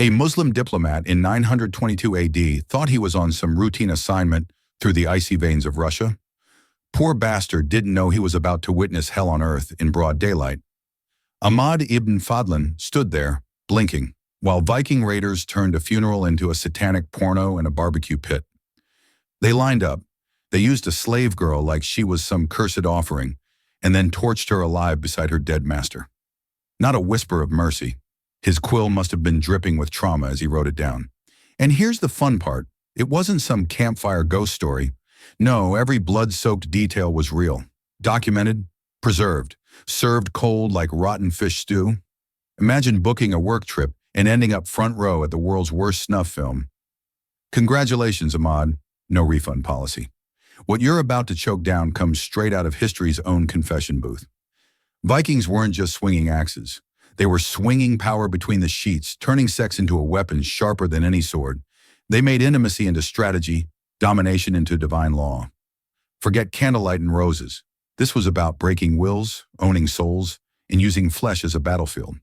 A Muslim diplomat in 922 AD thought he was on some routine assignment through the icy veins of Russia. Poor bastard didn't know he was about to witness hell on earth in broad daylight. Ahmad ibn Fadlan stood there, blinking, while Viking raiders turned a funeral into a satanic porno and a barbecue pit. They lined up. They used a slave girl like she was some cursed offering, and then torched her alive beside her dead master. Not a whisper of mercy. His quill must have been dripping with trauma as he wrote it down. And here's the fun part. It wasn't some campfire ghost story. No, every blood-soaked detail was real. Documented, preserved, served cold like rotten fish stew. Imagine booking a work trip and ending up front row at the world's worst snuff film. Congratulations, Ahmad. No refund policy. What you're about to choke down comes straight out of history's own confession booth. Vikings weren't just swinging axes. They were swinging power between the sheets, turning sex into a weapon sharper than any sword. They made intimacy into strategy, domination into divine law. Forget candlelight and roses. This was about breaking wills, owning souls, and using flesh as a battlefield.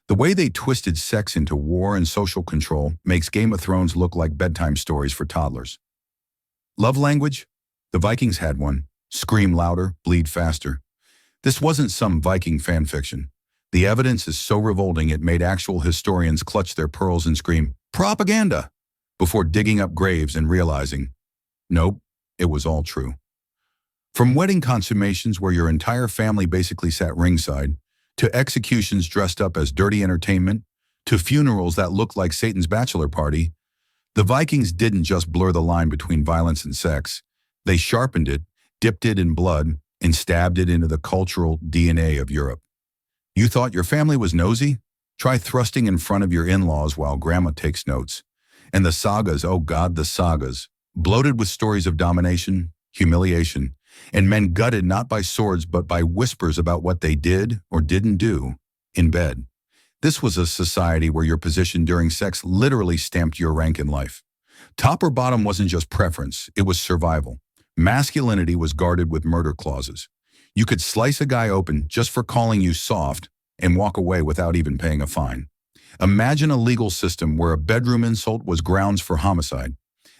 The way they twisted sex into war and social control makes Game of Thrones look like bedtime stories for toddlers. Love language? The Vikings had one. Scream louder, bleed faster. This wasn't some Viking fan fiction. The evidence is so revolting it made actual historians clutch their pearls and scream, "Propaganda!" before digging up graves and realizing, nope, it was all true. From wedding consummations where your entire family basically sat ringside, to executions dressed up as dirty entertainment, to funerals that looked like Satan's bachelor party, the Vikings didn't just blur the line between violence and sex. They sharpened it, dipped it in blood, and stabbed it into the cultural DNA of Europe. You thought your family was nosy? Try thrusting in front of your in-laws while grandma takes notes. And the sagas, oh God, the sagas, bloated with stories of domination, humiliation, and men gutted not by swords but by whispers about what they did or didn't do in bed. This was a society where your position during sex literally stamped your rank in life. Top or bottom wasn't just preference, it was survival. Masculinity was guarded with murder clauses. You could slice a guy open just for calling you soft and walk away without even paying a fine. Imagine a legal system where a bedroom insult was grounds for homicide.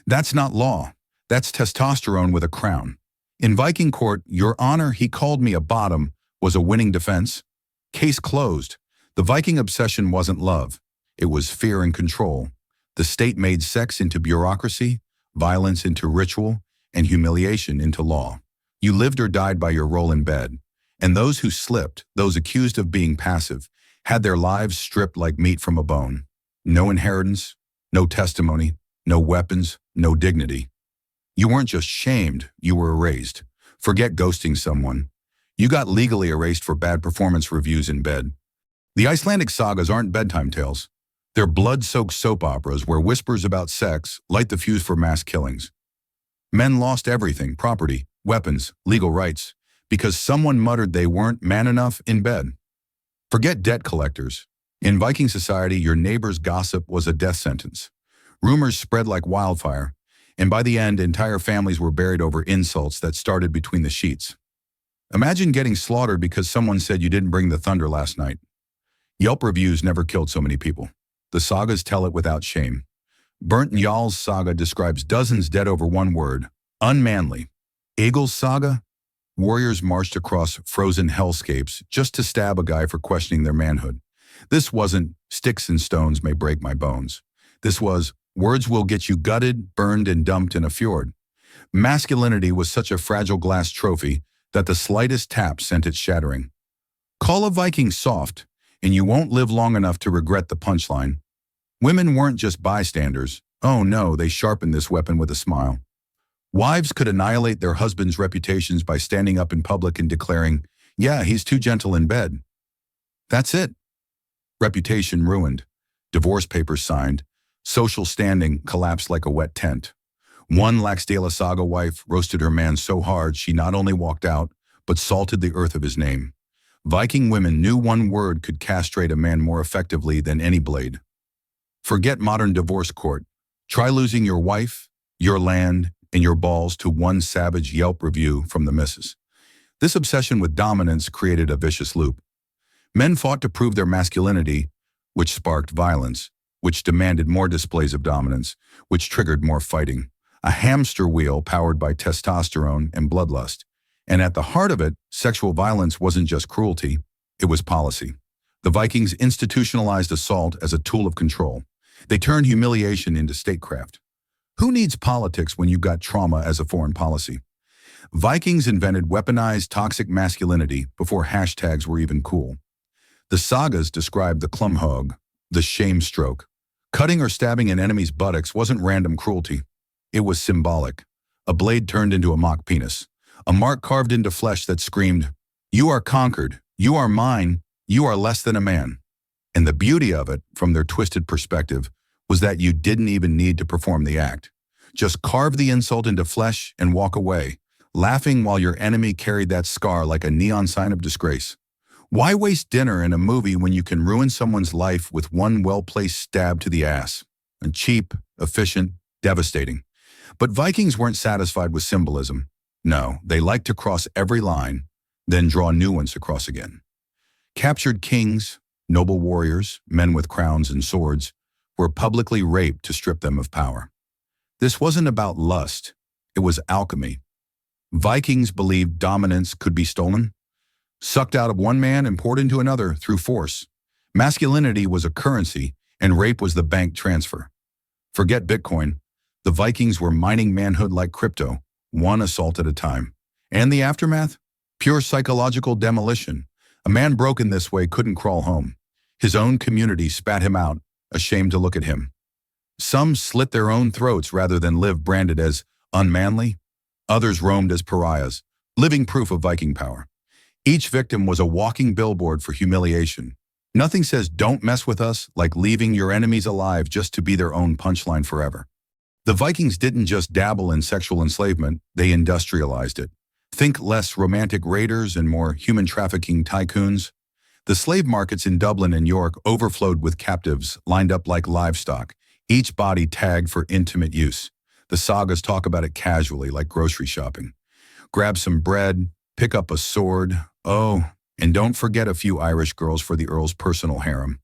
That's not law. That's testosterone with a crown. In Viking court, "Your Honor, he called me a bottom," was a winning defense. Case closed. The Viking obsession wasn't love. It was fear and control. The state made sex into bureaucracy, violence into ritual, and humiliation into law. You lived or died by your role in bed. And those who slipped, those accused of being passive, had their lives stripped like meat from a bone. No inheritance, no testimony, no weapons, no dignity. You weren't just shamed, you were erased. Forget ghosting someone. You got legally erased for bad performance reviews in bed. The Icelandic sagas aren't bedtime tales. They're blood-soaked soap operas where whispers about sex light the fuse for mass killings. Men lost everything, property, weapons, legal rights, because someone muttered they weren't man enough in bed. Forget debt collectors. In Viking society, your neighbor's gossip was a death sentence. Rumors spread like wildfire, and by the end, entire families were buried over insults that started between the sheets. Imagine getting slaughtered because someone said you didn't bring the thunder last night. Yelp reviews never killed so many people. The sagas tell it without shame. Burnt Njaal's saga describes dozens dead over one word: unmanly. Egil's saga? Warriors marched across frozen hellscapes just to stab a guy for questioning their manhood. This wasn't "sticks and stones may break my bones." This was "words will get you gutted, burned, and dumped in a fjord." Masculinity was such a fragile glass trophy that the slightest tap sent it shattering. Call a Viking soft, and you won't live long enough to regret the punchline. Women weren't just bystanders. Oh no, they sharpened this weapon with a smile. Wives could annihilate their husbands' reputations by standing up in public and declaring, "Yeah, he's too gentle in bed." That's it. Reputation ruined. Divorce papers signed. Social standing collapsed like a wet tent. One Laxdala saga wife roasted her man so hard she not only walked out, but salted the earth of his name. Viking women knew one word could castrate a man more effectively than any blade. Forget modern divorce court. Try losing your wife, your land, and your balls to one savage Yelp review from the missus. This obsession with dominance created a vicious loop. Men fought to prove their masculinity, which sparked violence. which demanded more displays of dominance, which triggered more fighting. A hamster wheel powered by testosterone and bloodlust. And at the heart of it, sexual violence wasn't just cruelty, it was policy. The Vikings institutionalized assault as a tool of control. They turned humiliation into statecraft. Who needs politics when you've got trauma as a foreign policy? Vikings invented weaponized toxic masculinity before hashtags were even cool. The sagas described the klumhog, the shame stroke. Cutting or stabbing an enemy's buttocks wasn't random cruelty. It was symbolic. A blade turned into a mock penis. A mark carved into flesh that screamed, "You are conquered. You are mine. You are less than a man." And the beauty of it, from their twisted perspective, was that you didn't even need to perform the act. Just carve the insult into flesh and walk away, laughing while your enemy carried that scar like a neon sign of disgrace. Why waste dinner in a movie when you can ruin someone's life with one well-placed stab to the ass? And cheap, efficient, devastating. But Vikings weren't satisfied with symbolism. No, they liked to cross every line, then draw new ones to cross again. Captured kings, noble warriors, men with crowns and swords, were publicly raped to strip them of power. This wasn't about lust, it was alchemy. Vikings believed dominance could be stolen, sucked out of one man and poured into another through force. Masculinity was a currency, and rape was the bank transfer. Forget Bitcoin. The Vikings were mining manhood like crypto, one assault at a time. And the aftermath? Pure psychological demolition. A man broken this way couldn't crawl home. His own community spat him out, ashamed to look at him. Some slit their own throats rather than live branded as unmanly. Others roamed as pariahs, living proof of Viking power. Each victim was a walking billboard for humiliation. Nothing says "don't mess with us" like leaving your enemies alive just to be their own punchline forever. The Vikings didn't just dabble in sexual enslavement, they industrialized it. Think less romantic raiders and more human trafficking tycoons. The slave markets in Dublin and York overflowed with captives lined up like livestock, each body tagged for intimate use. The sagas talk about it casually, like grocery shopping. Grab some bread, pick up a sword, and don't forget a few Irish girls for the Earl's personal harem.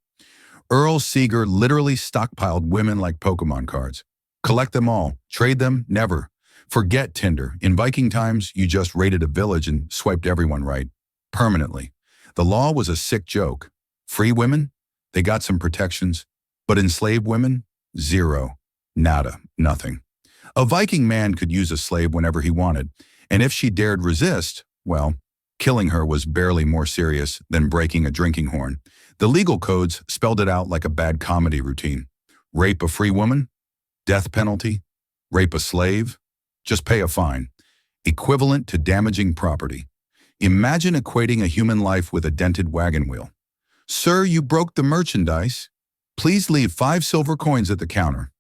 Earl Seeger literally stockpiled women like Pokemon cards. Collect them all, trade them, never. Forget Tinder. In Viking times, you just raided a village and swiped everyone right, permanently. The law was a sick joke. Free women? They got some protections. But enslaved women? Zero. Nada. Nothing. A Viking man could use a slave whenever he wanted, and if she dared resist, well, killing her was barely more serious than breaking a drinking horn. The legal codes spelled it out like a bad comedy routine. Rape a free woman? Death penalty? Rape a slave? Just pay a fine. Equivalent to damaging property. Imagine equating a human life with a dented wagon wheel. "Sir, you broke the merchandise. Please leave 5 silver coins at the counter."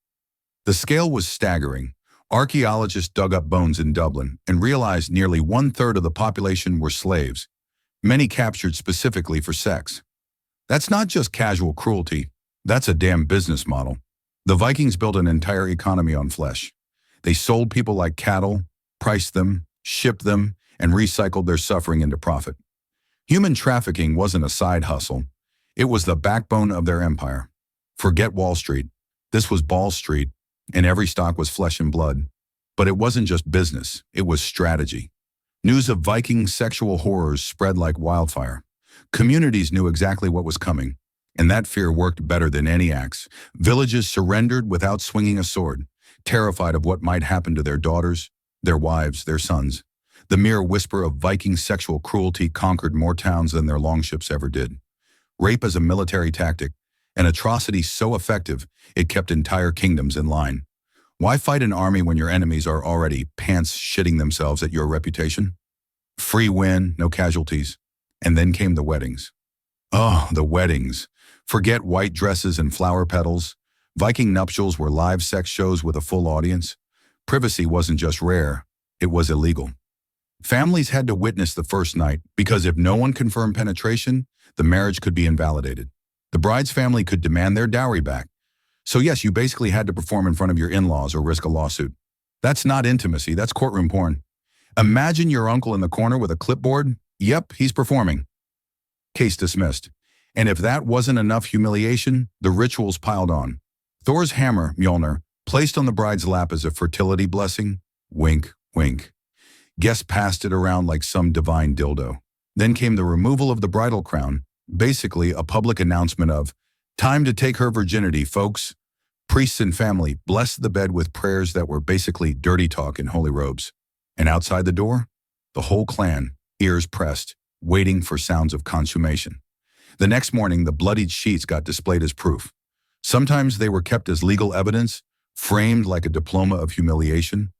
The scale was staggering. Archaeologists dug up bones in Dublin and realized nearly 1/3 of the population were slaves, many captured specifically for sex. That's not just casual cruelty, that's a damn business model. The Vikings built an entire economy on flesh. They sold people like cattle, priced them, shipped them, and recycled their suffering into profit. Human trafficking wasn't a side hustle. It was the backbone of their empire. Forget Wall Street. This was Ball Street, and every stock was flesh and blood. But it wasn't just business, it was strategy. News of Viking sexual horrors spread like wildfire. Communities knew exactly what was coming, and that fear worked better than any axe. Villages surrendered without swinging a sword, terrified of what might happen to their daughters, their wives, their sons. The mere whisper of Viking sexual cruelty conquered more towns than their longships ever did. Rape as a military tactic, an atrocity so effective it kept entire kingdoms in line. Why fight an army when your enemies are already pants shitting themselves at your reputation? Free win, no casualties. And then came the weddings. Oh, the weddings. Forget white dresses and flower petals. Viking nuptials were live sex shows with a full audience. Privacy wasn't just rare, it was illegal. Families had to witness the first night because if no one confirmed penetration, the marriage could be invalidated. The bride's family could demand their dowry back. So yes, you basically had to perform in front of your in-laws or risk a lawsuit. That's not intimacy, that's courtroom porn. Imagine your uncle in the corner with a clipboard. Yep, he's performing. Case dismissed. And if that wasn't enough humiliation, the rituals piled on. Thor's hammer, Mjolnir, placed on the bride's lap as a fertility blessing. Wink, wink. Guests passed it around like some divine dildo. Then came the removal of the bridal crown, basically a public announcement of, time to take her virginity, folks. Priests and family blessed the bed with prayers that were basically dirty talk in holy robes. And outside the door, the whole clan, ears pressed, waiting for sounds of consummation. The next morning, the bloodied sheets got displayed as proof. Sometimes they were kept as legal evidence, framed like a diploma of humiliation.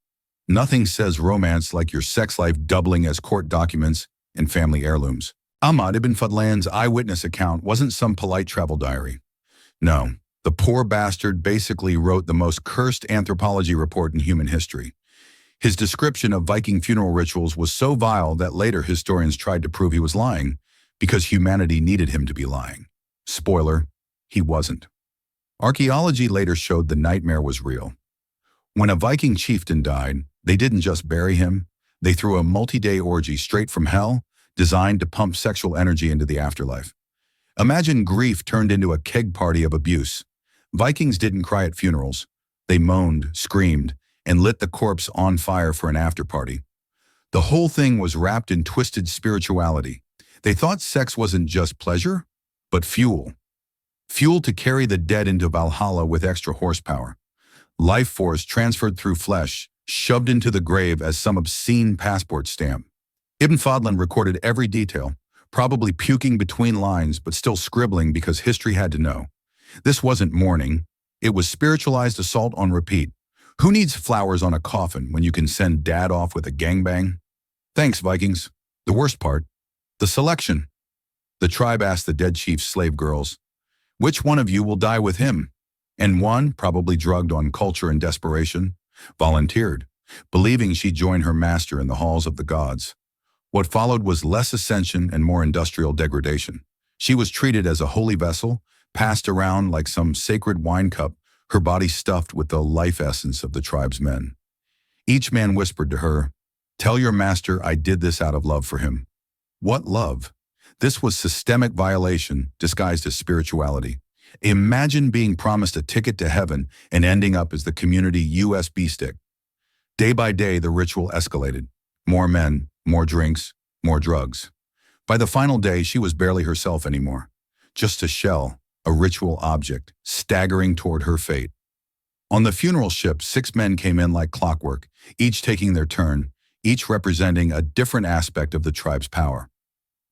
Nothing says romance like your sex life doubling as court documents and family heirlooms. Ahmad ibn Fadlan's eyewitness account wasn't some polite travel diary. No, the poor bastard basically wrote the most cursed anthropology report in human history. His description of Viking funeral rituals was so vile that later historians tried to prove he was lying because humanity needed him to be lying. Spoiler, he wasn't. Archaeology later showed the nightmare was real. When a Viking chieftain died, they didn't just bury him, they threw a multi-day orgy straight from hell, designed to pump sexual energy into the afterlife. Imagine grief turned into a keg party of abuse. Vikings didn't cry at funerals. They moaned, screamed, and lit the corpse on fire for an after-party. The whole thing was wrapped in twisted spirituality. They thought sex wasn't just pleasure, but fuel. Fuel to carry the dead into Valhalla with extra horsepower. Life force transferred through flesh, shoved into the grave as some obscene passport stamp. Ibn Fadlan recorded every detail, probably puking between lines but still scribbling because history had to know. This wasn't mourning. It was spiritualized assault on repeat. Who needs flowers on a coffin when you can send dad off with a gangbang? Thanks, Vikings. The worst part, the selection. The tribe asked the dead chief's slave girls, which one of you will die with him? And one, probably drugged on culture and desperation, volunteered, believing she'd join her master in the halls of the gods. What followed was less ascension and more industrial degradation. She was treated as a holy vessel, passed around like some sacred wine cup, her body stuffed with the life essence of the tribe's men. Each man whispered to her, "Tell your master I did this out of love for him." What love? This was systemic violation disguised as spirituality. Imagine being promised a ticket to heaven and ending up as the community USB stick. Day by day, the ritual escalated. More men, more drinks, more drugs. By the final day, she was barely herself anymore. Just a shell, a ritual object, staggering toward her fate. On the funeral ship, 6 men came in like clockwork, each taking their turn, each representing a different aspect of the tribe's power.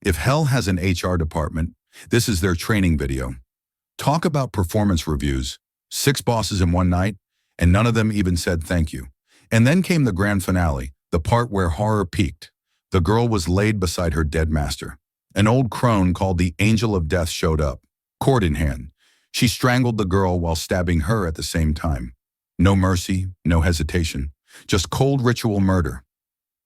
If hell has an HR department, this is their training video. Talk about performance reviews. 6 bosses in one night, and none of them even said thank you. And then came the grand finale, the part where horror peaked. The girl was laid beside her dead master. An old crone called the Angel of Death showed up, cord in hand. She strangled the girl while stabbing her at the same time. No mercy, no hesitation, just cold ritual murder.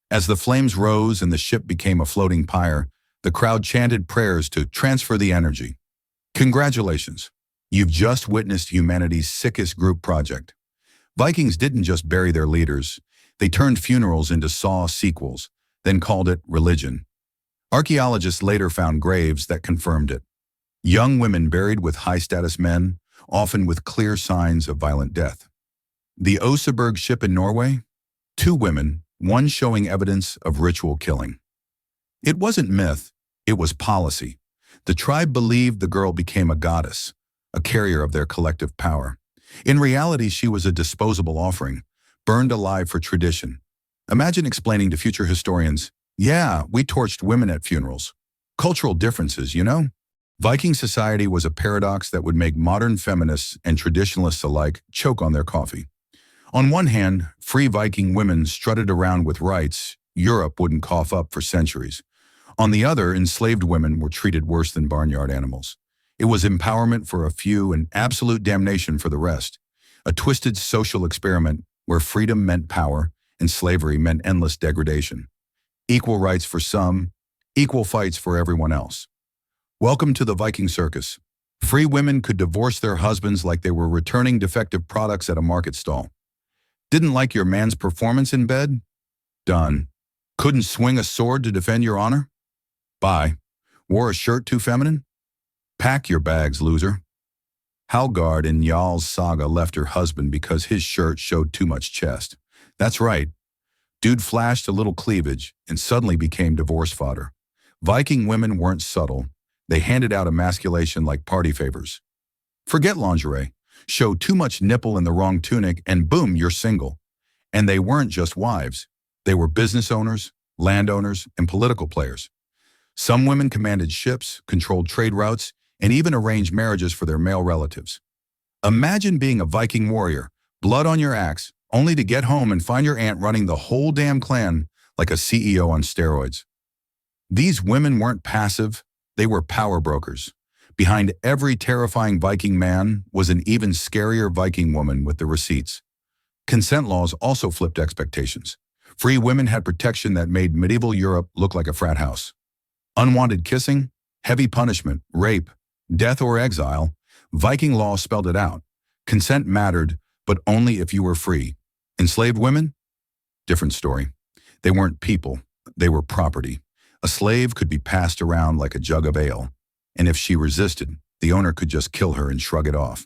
As the flames rose and the ship became a floating pyre, the crowd chanted prayers to transfer the energy. Congratulations, you've just witnessed humanity's sickest group project. Vikings didn't just bury their leaders, they turned funerals into Saw sequels, then called it religion. Archaeologists later found graves that confirmed it. Young women buried with high-status men, often with clear signs of violent death. The Oseberg ship in Norway? 2 women, one showing evidence of ritual killing. It wasn't myth, it was policy. The tribe believed the girl became a goddess, a carrier of their collective power. In reality, she was a disposable offering, burned alive for tradition. Imagine explaining to future historians, yeah, we torched women at funerals. Cultural differences, you know? Viking society was a paradox that would make modern feminists and traditionalists alike choke on their coffee. On one hand, free Viking women strutted around with rights Europe wouldn't cough up for centuries. On the other, enslaved women were treated worse than barnyard animals. It was empowerment for a few and absolute damnation for the rest. A twisted social experiment where freedom meant power and slavery meant endless degradation. Equal rights for some, equal fights for everyone else. Welcome to the Viking circus. Free women could divorce their husbands like they were returning defective products at a market stall. Didn't like your man's performance in bed? Done. Couldn't swing a sword to defend your honor? Bye. Wore a shirt too feminine? Pack your bags, loser. Halgard in Njal's saga left her husband because his shirt showed too much chest. That's right. Dude flashed a little cleavage and suddenly became divorce fodder. Viking women weren't subtle. They handed out emasculation like party favors. Forget lingerie. Show too much nipple in the wrong tunic and boom, you're single. And they weren't just wives. They were business owners, landowners, and political players. Some women commanded ships, controlled trade routes, and even arranged marriages for their male relatives. Imagine being a Viking warrior, blood on your axe, only to get home and find your aunt running the whole damn clan like a CEO on steroids. These women weren't passive, they were power brokers. Behind every terrifying Viking man was an even scarier Viking woman with the receipts. Consent laws also flipped expectations. Free women had protection that made medieval Europe look like a frat house. Unwanted kissing, heavy punishment, rape, death or exile, Viking law spelled it out. Consent mattered, but only if you were free. Enslaved women? Different story. They weren't people, they were property. A slave could be passed around like a jug of ale, and if she resisted, the owner could just kill her and shrug it off.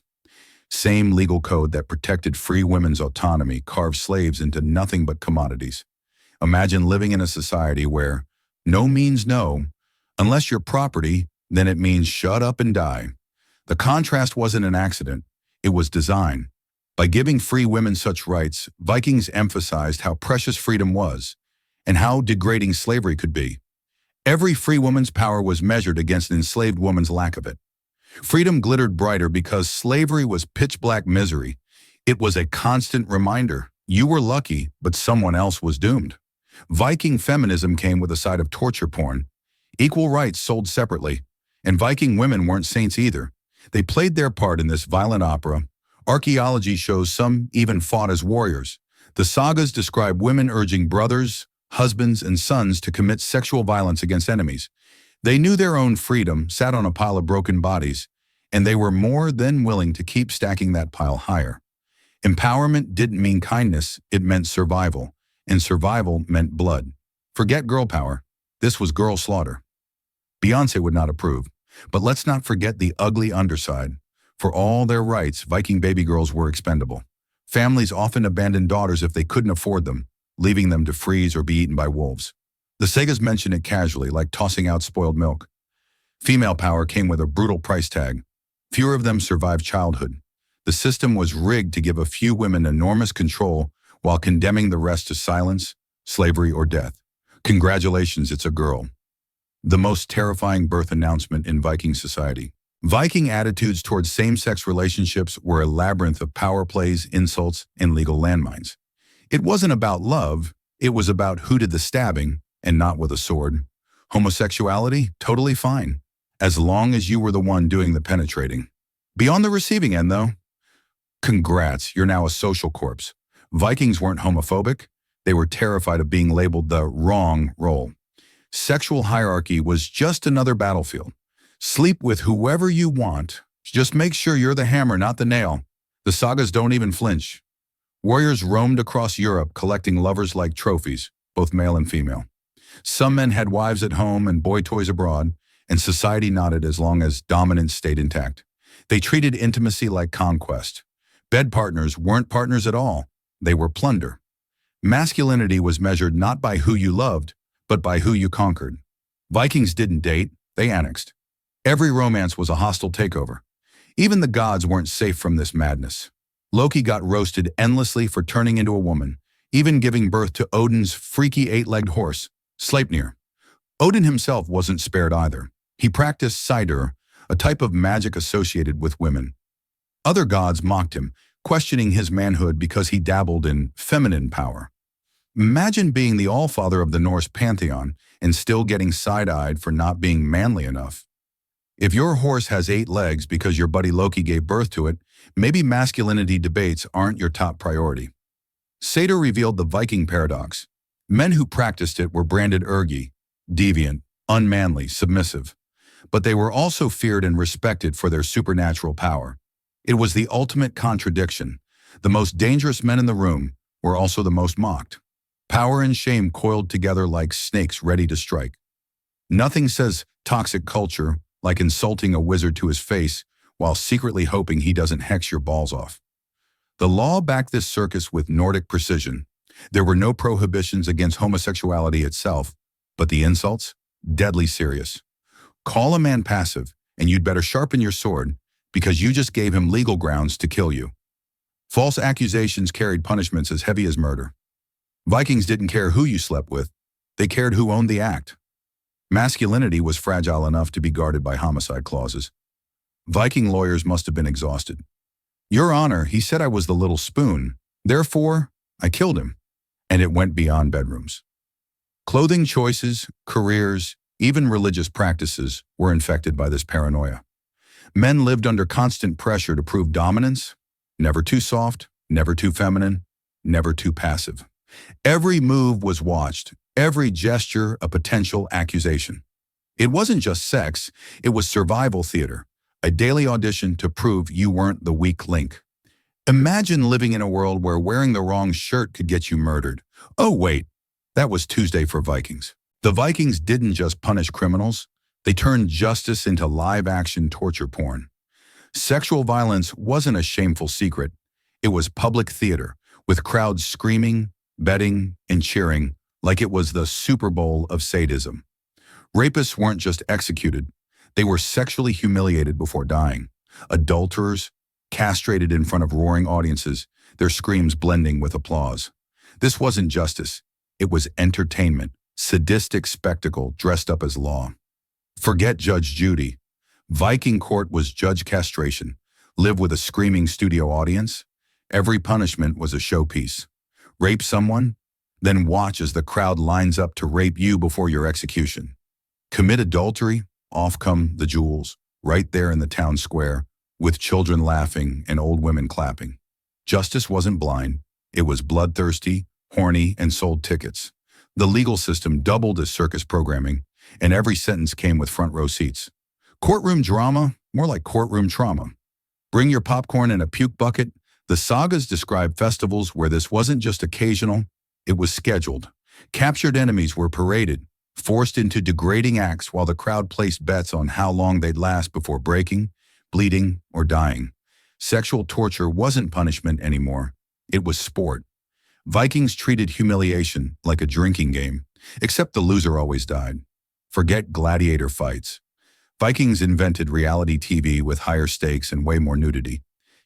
Same legal code that protected free women's autonomy carved slaves into nothing but commodities. Imagine living in a society where no means no. Unless you're property, then it means shut up and die. The contrast wasn't an accident, it was design. By giving free women such rights, Vikings emphasized how precious freedom was and how degrading slavery could be. Every free woman's power was measured against an enslaved woman's lack of it. Freedom glittered brighter because slavery was pitch-black misery. It was a constant reminder. You were lucky, but someone else was doomed. Viking feminism came with a side of torture porn. Equal rights sold separately. And Viking women weren't saints either. They played their part in this violent opera. Archaeology shows some even fought as warriors. The sagas describe women urging brothers, husbands, and sons to commit sexual violence against enemies. They knew their own freedom sat on a pile of broken bodies, and they were more than willing to keep stacking that pile higher. Empowerment didn't mean kindness, it meant survival, and survival meant blood. Forget girl power. This was girl slaughter. Beyoncé would not approve, but let's not forget the ugly underside. For all their rights, Viking baby girls were expendable. Families often abandoned daughters if they couldn't afford them, leaving them to freeze or be eaten by wolves. The sagas mention it casually, like tossing out spoiled milk. Female power came with a brutal price tag. Fewer of them survived childhood. The system was rigged to give a few women enormous control while condemning the rest to silence, slavery, or death. Congratulations, it's a girl. The most terrifying birth announcement in Viking society. Viking attitudes towards same-sex relationships were a labyrinth of power plays, insults, and legal landmines. It wasn't about love, it was about who did the stabbing, and not with a sword. Homosexuality? Totally fine, as long as you were the one doing the penetrating. Beyond the receiving end, though, congrats, you're now a social corpse. Vikings weren't homophobic, they were terrified of being labeled the wrong role. Sexual hierarchy was just another battlefield. Sleep with whoever you want, just make sure you're the hammer, not the nail. The sagas don't even flinch. Warriors roamed across Europe collecting lovers like trophies, both male and female. Some men had wives at home and boy toys abroad, and society nodded as long as dominance stayed intact. They treated intimacy like conquest. Bed partners weren't partners at all. They were plunder. Masculinity was measured not by who you loved, but by who you conquered. Vikings didn't date, they annexed. Every romance was a hostile takeover. Even the gods weren't safe from this madness. Loki got roasted endlessly for turning into a woman, even giving birth to Odin's freaky eight-legged horse, Sleipnir. Odin himself wasn't spared either. He practiced Sidur, a type of magic associated with women. Other gods mocked him, questioning his manhood because he dabbled in feminine power. Imagine being the allfather of the Norse pantheon and still getting side-eyed for not being manly enough. If your horse has 8 legs because your buddy Loki gave birth to it, maybe masculinity debates aren't your top priority. Satyr revealed the Viking paradox. Men who practiced it were branded ergi, deviant, unmanly, submissive. But they were also feared and respected for their supernatural power. It was the ultimate contradiction. The most dangerous men in the room were also the most mocked. Power and shame coiled together like snakes ready to strike. Nothing says toxic culture like insulting a wizard to his face while secretly hoping he doesn't hex your balls off. The law backed this circus with Nordic precision. There were no prohibitions against homosexuality itself, but the insults? Deadly serious. Call a man passive, and you'd better sharpen your sword, because you just gave him legal grounds to kill you. False accusations carried punishments as heavy as murder. Vikings didn't care who you slept with, they cared who owned the act. Masculinity was fragile enough to be guarded by homicide clauses. Viking lawyers must have been exhausted. Your Honor, he said I was the little spoon, therefore, I killed him. And it went beyond bedrooms. Clothing choices, careers, even religious practices were infected by this paranoia. Men lived under constant pressure to prove dominance, never too soft, never too feminine, never too passive. Every move was watched, every gesture a potential accusation. It wasn't just sex, it was survival theater, a daily audition to prove you weren't the weak link. Imagine living in a world where wearing the wrong shirt could get you murdered. Oh wait, that was Tuesday for Vikings. The Vikings didn't just punish criminals, they turned justice into live-action torture porn. Sexual violence wasn't a shameful secret. It was public theater, with crowds screaming, betting, and cheering like it was the Super Bowl of sadism. Rapists weren't just executed, they were sexually humiliated before dying. Adulterers, castrated in front of roaring audiences, their screams blending with applause. This wasn't justice, it was entertainment, sadistic spectacle dressed up as law. Forget Judge Judy. Viking court was judge castration. Live with a screaming studio audience. Every punishment was a showpiece. Rape someone, then watch as the crowd lines up to rape you before your execution. Commit adultery, off come the jewels, right there in the town square, with children laughing and old women clapping. Justice wasn't blind, it was bloodthirsty, horny, and sold tickets. The legal system doubled as circus programming, and every sentence came with front row seats. Courtroom drama, more like courtroom trauma. Bring your popcorn in a puke bucket. The sagas describe festivals where this wasn't just occasional, it was scheduled. Captured enemies were paraded, forced into degrading acts while the crowd placed bets on how long they'd last before breaking, bleeding, or dying. Sexual torture wasn't punishment anymore. It was sport. Vikings treated humiliation like a drinking game, except the loser always died. Forget gladiator fights. Vikings invented reality TV with higher stakes and way more nudity.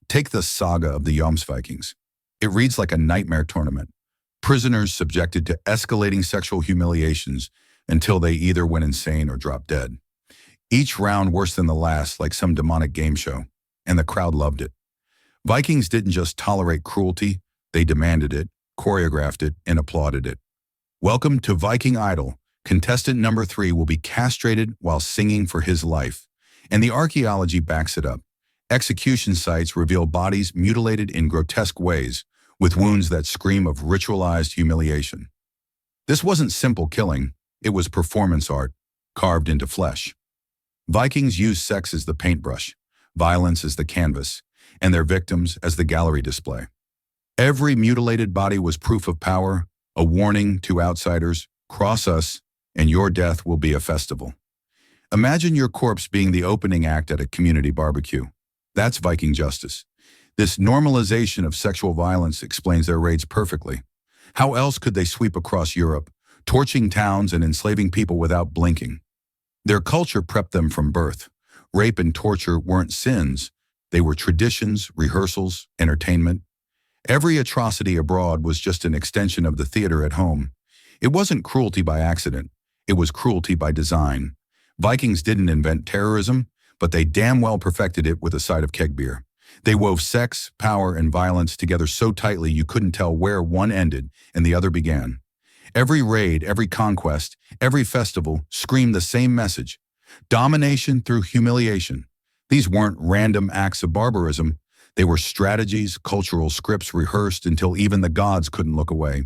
Take the saga of the Jomsvikings. It reads like a nightmare tournament. Prisoners subjected to escalating sexual humiliations until they either went insane or dropped dead. Each round worse than the last, like some demonic game show, and the crowd loved it. Vikings didn't just tolerate cruelty, they demanded it, choreographed it, and applauded it. Welcome to Viking Idol. Contestant number 3 will be castrated while singing for his life. And the archaeology backs it up. Execution sites reveal bodies mutilated in grotesque ways, with wounds that scream of ritualized humiliation. This wasn't simple killing, it was performance art, carved into flesh. Vikings used sex as the paintbrush, violence as the canvas, and their victims as the gallery display. Every mutilated body was proof of power, a warning to outsiders, cross us, and your death will be a festival. Imagine your corpse being the opening act at a community barbecue. That's Viking justice. This normalization of sexual violence explains their raids perfectly. How else could they sweep across Europe, torching towns and enslaving people without blinking? Their culture prepped them from birth. Rape and torture weren't sins. They were traditions, rehearsals, entertainment. Every atrocity abroad was just an extension of the theater at home. It wasn't cruelty by accident. It was cruelty by design. Vikings didn't invent terrorism, but they damn well perfected it with a side of keg beer. They wove sex, power, and violence together so tightly you couldn't tell where one ended and the other began. Every raid, every conquest, every festival screamed the same message: domination through humiliation. These weren't random acts of barbarism. They were strategies, cultural scripts rehearsed until even the gods couldn't look away.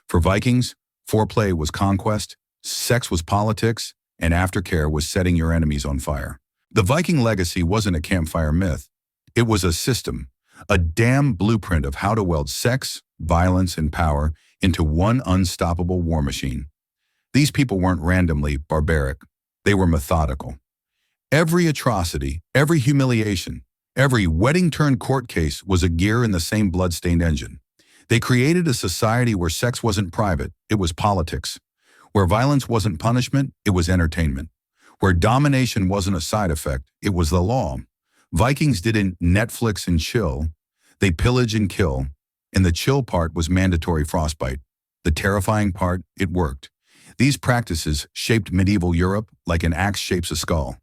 For Vikings, foreplay was conquest, sex was politics, and aftercare was setting your enemies on fire. The Viking legacy wasn't a campfire myth. It was a system, a damn blueprint of how to weld sex, violence, and power into one unstoppable war machine. These people weren't randomly barbaric. They were methodical. Every atrocity, every humiliation, Every wedding-turned-court case was a gear in the same blood-stained engine. They created a society where sex wasn't private, it was politics. Where violence wasn't punishment, it was entertainment. Where domination wasn't a side effect, it was the law. Vikings didn't Netflix and chill. They pillage and kill. And the chill part was mandatory frostbite. The terrifying part, it worked. These practices shaped medieval Europe like an axe shapes a skull.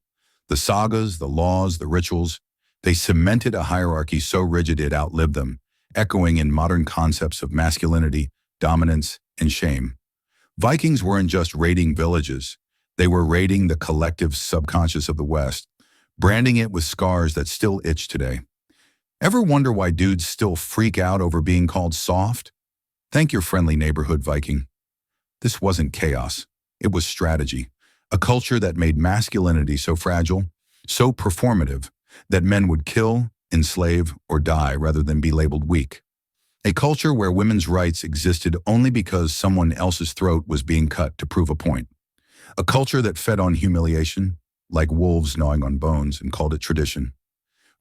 The sagas, the laws, the rituals, they cemented a hierarchy so rigid it outlived them, echoing in modern concepts of masculinity, dominance, and shame. Vikings weren't just raiding villages. They were raiding the collective subconscious of the West, branding it with scars that still itch today. Ever wonder why dudes still freak out over being called soft? Thank your friendly neighborhood Viking. This wasn't chaos. It was strategy. A culture that made masculinity so fragile, so performative, that men would kill, enslave, or die rather than be labeled weak. A culture where women's rights existed only because someone else's throat was being cut to prove a point. A culture that fed on humiliation, like wolves gnawing on bones, and called it tradition.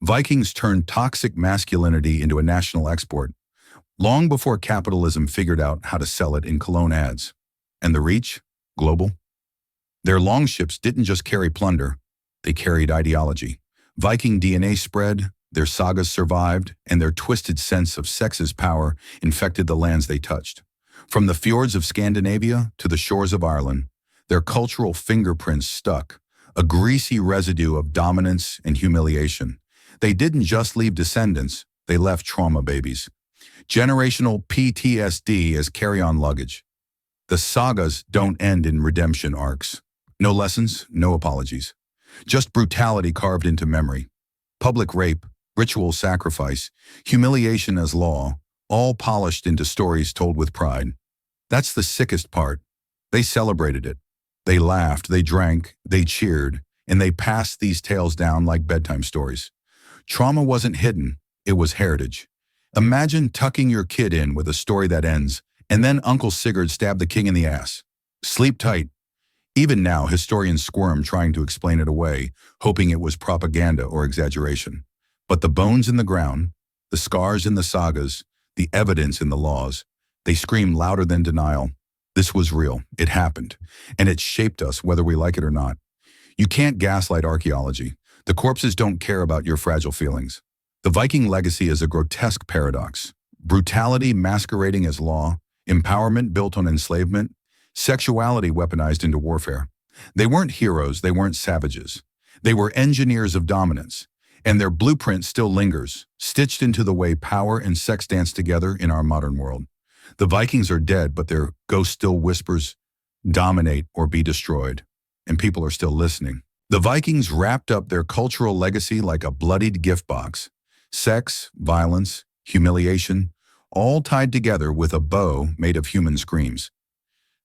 Vikings turned toxic masculinity into a national export, long before capitalism figured out how to sell it in cologne ads. And the reach? Global. Their longships didn't just carry plunder, they carried ideology. Viking DNA spread, their sagas survived, and their twisted sense of sex's power infected the lands they touched. From the fjords of Scandinavia to the shores of Ireland, their cultural fingerprints stuck, a greasy residue of dominance and humiliation. They didn't just leave descendants, they left trauma babies. Generational PTSD as carry-on luggage. The sagas don't end in redemption arcs. No lessons, no apologies. Just brutality carved into memory. Public rape, ritual sacrifice, humiliation as law, all polished into stories told with pride. That's the sickest part. They celebrated it. They laughed, they drank, they cheered, and they passed these tales down like bedtime stories. Trauma wasn't hidden, it was heritage. Imagine tucking your kid in with a story that ends, and then Uncle Sigurd stabbed the king in the ass. Sleep tight. Even now, historians squirm trying to explain it away, hoping it was propaganda or exaggeration. But the bones in the ground, the scars in the sagas, the evidence in the laws, they scream louder than denial. This was real. It happened. And it shaped us whether we like it or not. You can't gaslight archaeology. The corpses don't care about your fragile feelings. The Viking legacy is a grotesque paradox. Brutality masquerading as law, empowerment built on enslavement, sexuality weaponized into warfare. They weren't heroes, they weren't savages. They were engineers of dominance, and their blueprint still lingers, stitched into the way power and sex dance together in our modern world. The Vikings are dead, but their ghost still whispers, dominate or be destroyed, and people are still listening. The Vikings wrapped up their cultural legacy like a bloodied gift box. Sex, violence, humiliation, all tied together with a bow made of human screams.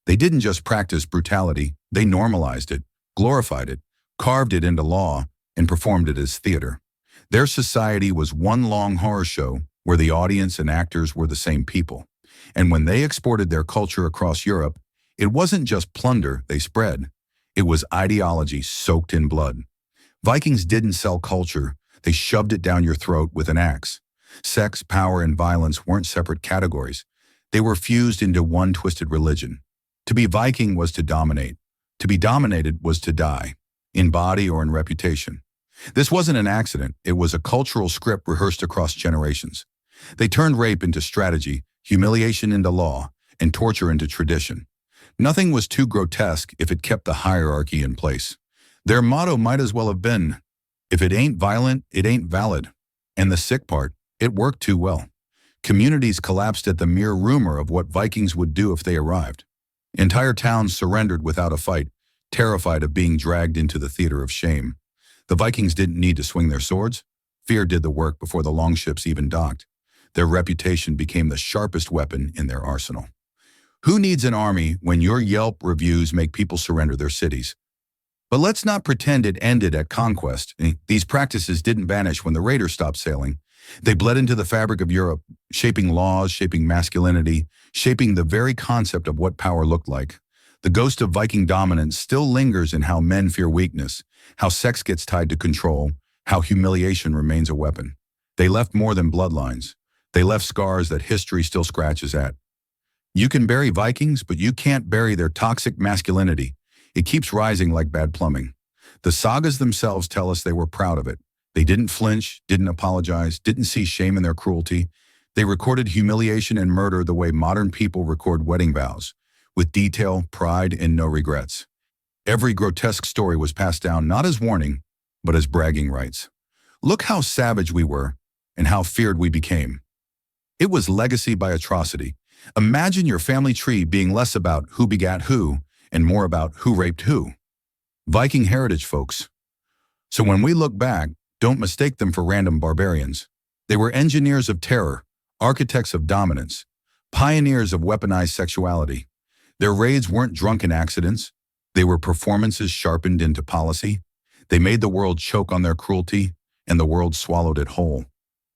They didn't just practice brutality, they normalized it, glorified it, carved it into law, and performed it as theater. Their society was one long horror show where the audience and actors were the same people. And when they exported their culture across Europe, it wasn't just plunder they spread. It was ideology soaked in blood. Vikings didn't sell culture, they shoved it down your throat with an axe. Sex, power, and violence weren't separate categories. They were fused into one twisted religion. To be Viking was to dominate. To be dominated was to die, in body or in reputation. This wasn't an accident, it was a cultural script rehearsed across generations. They turned rape into strategy, humiliation into law, and torture into tradition. Nothing was too grotesque if it kept the hierarchy in place. Their motto might as well have been, if it ain't violent, it ain't valid. And the sick part, it worked too well. Communities collapsed at the mere rumor of what Vikings would do if they arrived. Entire towns surrendered without a fight, terrified of being dragged into the theater of shame. The Vikings didn't need to swing their swords. Fear did the work before the longships even docked. Their reputation became the sharpest weapon in their arsenal. Who needs an army when your Yelp reviews make people surrender their cities? But let's not pretend it ended at conquest. These practices didn't vanish when the raiders stopped sailing. They bled into the fabric of Europe, shaping laws, shaping masculinity, shaping the very concept of what power looked like. The ghost of Viking dominance still lingers in how men fear weakness, how sex gets tied to control, how humiliation remains a weapon. They left more than bloodlines. They left scars that history still scratches at. You can bury Vikings, but you can't bury their toxic masculinity. It keeps rising like bad plumbing. The sagas themselves tell us they were proud of it. They didn't flinch, didn't apologize, didn't see shame in their cruelty. They recorded humiliation and murder the way modern people record wedding vows, with detail, pride, and no regrets. Every grotesque story was passed down not as warning, but as bragging rights. Look how savage we were, and how feared we became. It was legacy by atrocity. Imagine your family tree being less about who begat who, and more about who raped who. Viking heritage, folks. So when we look back, don't mistake them for random barbarians. They were engineers of terror, architects of dominance, pioneers of weaponized sexuality. Their raids weren't drunken accidents. They were performances sharpened into policy. They made the world choke on their cruelty, and the world swallowed it whole.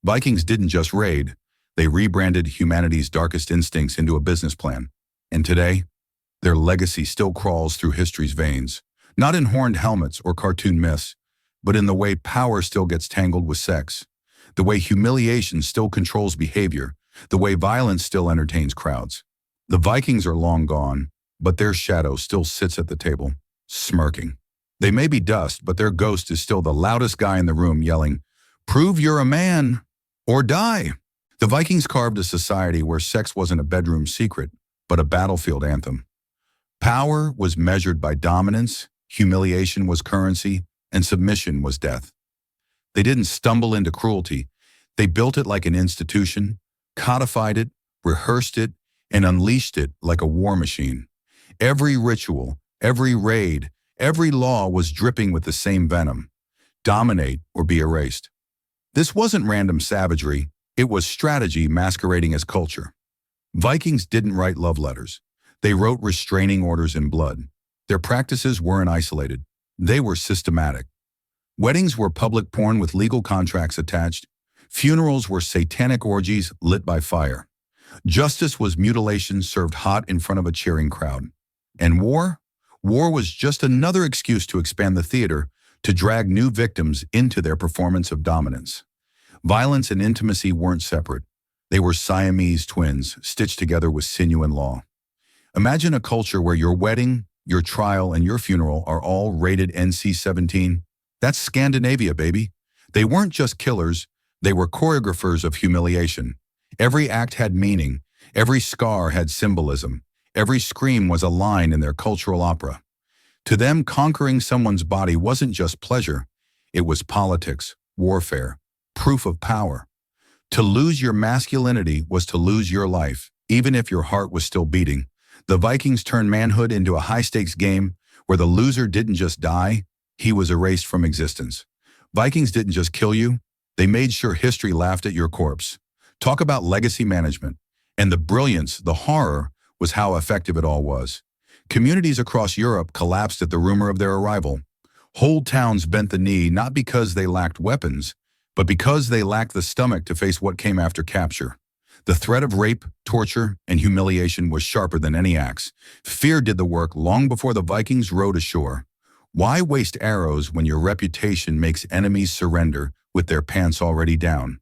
Vikings didn't just raid. They rebranded humanity's darkest instincts into a business plan. And today, their legacy still crawls through history's veins, not in horned helmets or cartoon myths, but in the way power still gets tangled with sex, the way humiliation still controls behavior, the way violence still entertains crowds. The Vikings are long gone, but their shadow still sits at the table, smirking. They may be dust, but their ghost is still the loudest guy in the room yelling, "Prove you're a man, or die." The Vikings carved a society where sex wasn't a bedroom secret, but a battlefield anthem. Power was measured by dominance, humiliation was currency, and submission was death. They didn't stumble into cruelty. They built it like an institution, codified it, rehearsed it, and unleashed it like a war machine. Every ritual, every raid, every law was dripping with the same venom: dominate or be erased. This wasn't random savagery. It was strategy masquerading as culture. Vikings didn't write love letters. They wrote restraining orders in blood. Their practices weren't isolated. They were systematic. Weddings were public porn with legal contracts attached. Funerals were satanic orgies lit by fire. Justice was mutilation served hot in front of a cheering crowd. And war? War was just another excuse to expand the theater, to drag new victims into their performance of dominance. Violence and intimacy weren't separate. They were Siamese twins, stitched together with sinew and law. Imagine a culture where your wedding, your trial, and your funeral are all rated NC-17. That's Scandinavia, baby. They weren't just killers, they were choreographers of humiliation. Every act had meaning, every scar had symbolism, every scream was a line in their cultural opera. To them, conquering someone's body wasn't just pleasure, it was politics, warfare, proof of power. To lose your masculinity was to lose your life, even if your heart was still beating. The Vikings turned manhood into a high-stakes game where the loser didn't just die, he was erased from existence. Vikings didn't just kill you, they made sure history laughed at your corpse. Talk about legacy management. And the brilliance, the horror, was how effective it all was. Communities across Europe collapsed at the rumor of their arrival. Whole towns bent the knee not because they lacked weapons, but because they lacked the stomach to face what came after capture. The threat of rape, torture, and humiliation was sharper than any axe. Fear did the work long before the Vikings rode ashore. Why waste arrows when your reputation makes enemies surrender with their pants already down?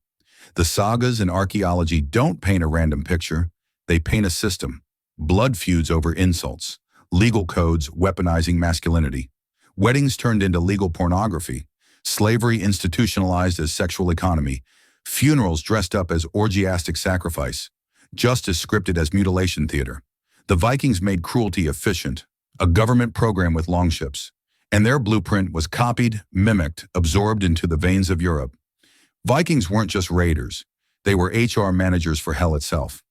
The sagas and archaeology don't paint a random picture. They paint a system. Blood feuds over insults. Legal codes weaponizing masculinity. Weddings turned into legal pornography. Slavery institutionalized as sexual economy. Funerals dressed up as orgiastic sacrifice. Justice scripted as mutilation theater. The Vikings made cruelty efficient, a government program with longships. And their blueprint was copied, mimicked, absorbed into the veins of Europe. Vikings weren't just raiders. They were HR managers for hell itself.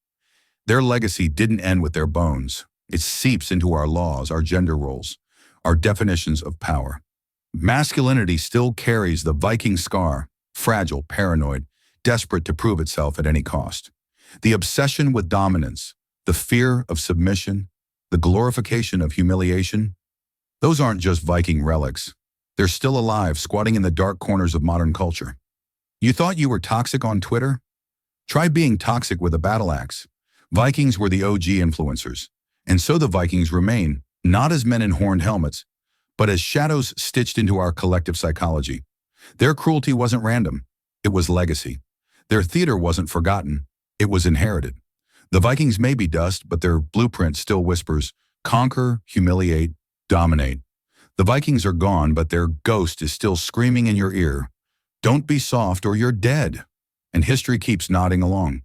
Their legacy didn't end with their bones. It seeps into our laws, our gender roles, our definitions of power. Masculinity still carries the Viking scar, fragile, paranoid, desperate to prove itself at any cost. The obsession with dominance, the fear of submission, the glorification of humiliation, those aren't just Viking relics. They're still alive, squatting in the dark corners of modern culture. You thought you were toxic on Twitter? Try being toxic with a battle axe. Vikings were the OG influencers, and so the Vikings remain, not as men in horned helmets, but as shadows stitched into our collective psychology. Their cruelty wasn't random. It was legacy. Their theater wasn't forgotten. It was inherited. The Vikings may be dust, but their blueprint still whispers, conquer, humiliate, dominate. The Vikings are gone, but their ghost is still screaming in your ear. Don't be soft or you're dead. And history keeps nodding along.